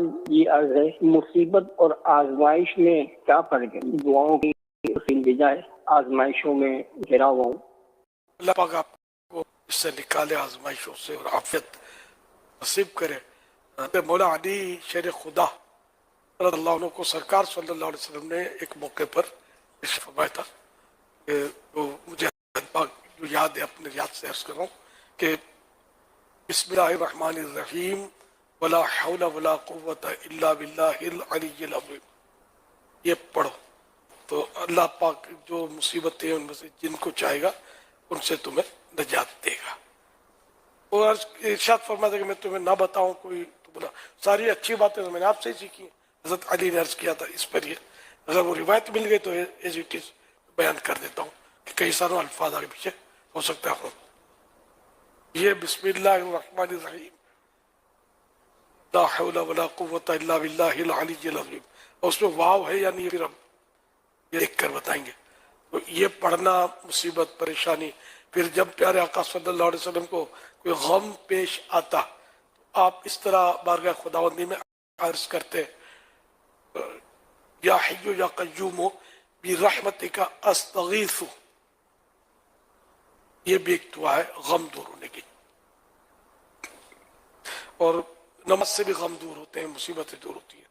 سوال یہ عرض ہے، مصیبت اور آزمائش میں کیا فرق ہے؟ دعاؤں کی بجائے آزمائشوں میں گھرا ہوا ہوں۔ اللہ پاک آپ کو اس سے نکالے آزمائشوں سے اور عافیت نصیب کرے۔ مولا علی شیر خدا رضی اللہ عنہ کو سرکار صلی اللہ علیہ وسلم نے ایک موقع پر ارشاد فرمایا تھا کہ وہ مجھے پاک جو یاد ہے اپنے یاد سے عرض کر رہا ہوں کہ بسم اللہ الرحمن الرحیم ولا حول ولا قوت الا باللہ العلی العظیم، یہ پڑھو تو اللہ پاک جو مصیبتیں ان میں سے جن کو چاہے گا ان سے تمہیں نجات دے گا۔ اور ارشاد فرمایا تھا کہ میں تمہیں نہ بتاؤں کوئی تو بلا، ساری اچھی باتیں تو میں نے آپ سے ہی سیکھی ہیں۔ حضرت علی نے عرض کیا تھا اس پر یہ اگر وہ روایت مل گئی تو ایز اٹ از بیان کر دیتا ہوں کہ کئی ساروں الفاظ آگے پیچھے ہو سکتا ہے۔ یہ بسم اللہ الرحمن الرحیم لا حول ولا قوت الا باللہ العلی العظیم، اور اس میں واو ہے یعنی پھر ہم یہ دیکھ کر بتائیں گے۔ تو یہ پڑھنا مصیبت پریشانی، پھر جب پیارے آقا صلی اللہ علیہ وسلم کو کوئی غم پیش آتا تو آپ اس طرح بارگاہ خداوندی میں عرض کرتے یا حی یا قیوم برحمتک استغیث، یہ بھی ایک دعا ہے غم دور ہونے کی، اور نماز سے بھی غم دور ہوتے ہیں، مصیبتیں دور ہوتی ہیں۔